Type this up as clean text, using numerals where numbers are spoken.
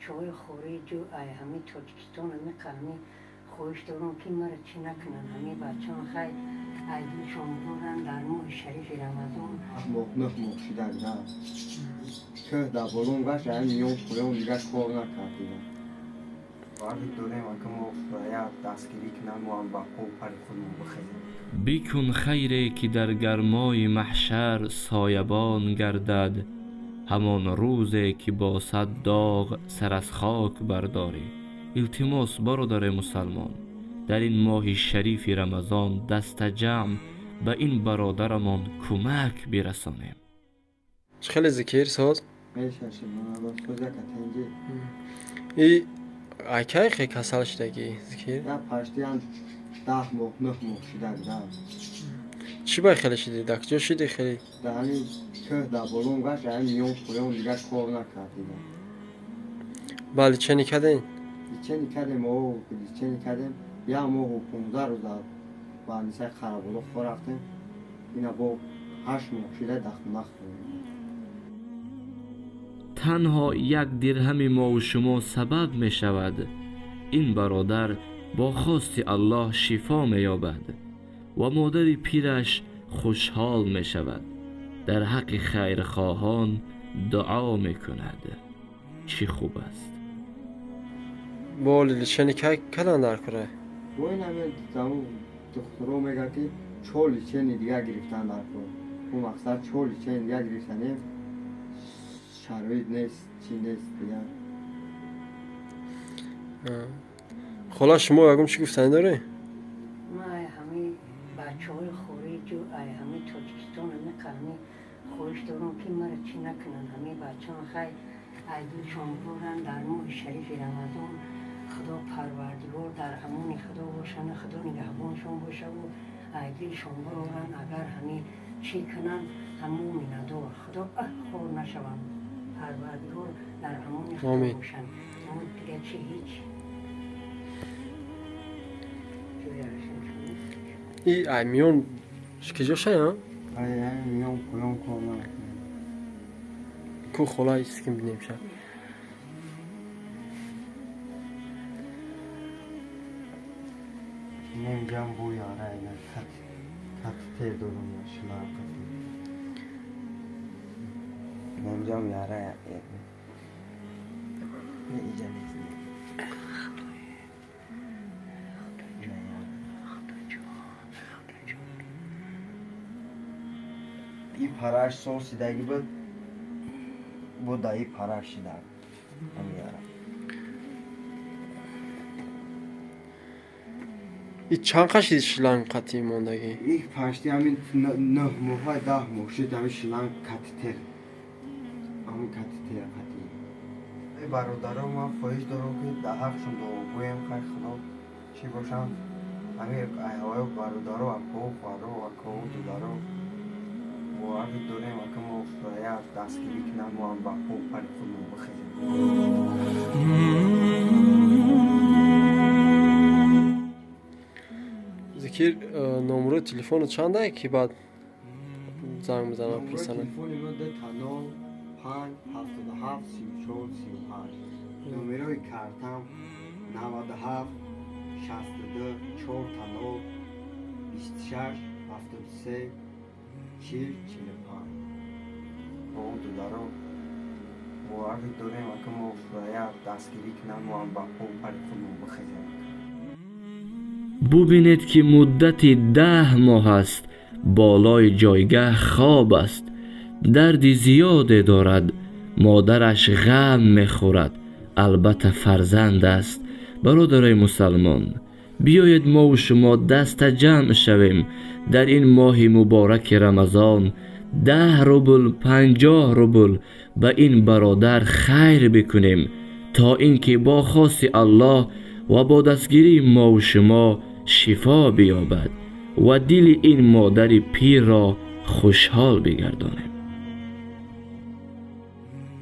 بچه های خارج و همه تاجیکستان همه قلمی خواهش دارم که مرا چی نکنن. همه بچه ها خیلی عیدشان دارن در ماه شریف رمضان. مخنخ مخشیدن نه که در بارون وش هم میون خورم دیگه کار نکردیم وقتی داریم که ما باید دستگیری کنن و هم با پر خودمون بخیزیم. بیکن خیره که در گرمای محشر سایبان گردد، همان روزه که با 100 داغ سر از خاک برداری. التماس برادر مسلمان، در این ماه شریف رمضان دست جمع به این برادرمان کمک برسانیم. خیلی ذکر ساز میشه من با سوزه کتنجی ای اکی خیلی کسل شدگی ذکر یا پشتیان 10 مخنخ مخشیدن نه چی باید خیلی شدی؟ دکجا شدی خیلی؟ دهانی که در بارون وش هم میون خورم دیگه کار نکردیم. بله چه نکردین؟ چه نکردیم او چه نکردیم یا ما 15 روز با نیسه خرابالو خور رفتیم اینا با 8 مخشیده دخل نخوریم. تنها 1 درهم ما و شما سبب می شود این برادر با خواست الله شفا می یابد و مادر پیرش خوشحال می شود. در حق خیرخواهان دعا می کند. چی خوب است. بله چه نکردی کلان در کره؟ و این همه زمون دخترو میگه که چولی چنی دیگه گرفتن در کن اون مقصد چولی چنی دیگه گرفتنیم شرایط نیست چی نیست دیگه. خلا شما اگم چی گفتن داره؟ ما همه بچه های خارج و همه تاجیکستان همه قلمی خواهش دارم که مرا چی نکنن. همه بچه ها خیلی عیدشان دارن در ماه شریف رمضان. خدا پروردگار در امان خدا باشن، خدا نگهبانشان باشه و عیدشان برارن. اگر همه چی کنن همه میندار خدا خور نشون. پروردگار در امان خدا باشن. اما دیگه چی هیچ ای میون کجا شاید ها؟ میون کلون کنم کو خلا ایست که بینیم شد نمیجم بو یاره اینا کت تیر دارم شلام کتی نمیجم یاره ایجا نیست این پراش سوسیدگی بود دایی پراش شده هم یاره ای چند قشید شلنگ قطعی موندگی؟ این پشتی همین 9 ماه 10 ماه شد همین شلنگ کتیتر همین کتیتر قطعی ای برادرم من خواهش دارم که در حقشون دعا گویم خیلی خدا چی باشم همین ایهای برادرم و اکو فارو و اکو دلارو و اگه داریم اگه ما باید دستگیری کنن و هم با خوب پر خودمون بخیزیم. ذکر نمره تلفن چنده که بعد زنگ بزنم پرسنم؟ تلفونی من ده تنها 5 77 34 35 نمره کارتم 97 62 4 تنها 26 73 40 45 اون دلارو و اگه داریم اگه ما باید دستگیری کنن و هم با خوب پر خودمون بخیزیم. ببینید که مدت 10 ماه است بالای جایگاه خواب است. درد زیاد دارد. مادرش غم میخورد. البته فرزند است. برادرای مسلمان بیایید ما و شما دست جمع شویم در این ماه مبارک رمضان 10 روبل 50 روبل به این برادر خیر بکنیم تا اینکه با خواست الله و با دستگیری ما و شما شفا بیابد و دل این مادر پیر را خوشحال بگردانیم.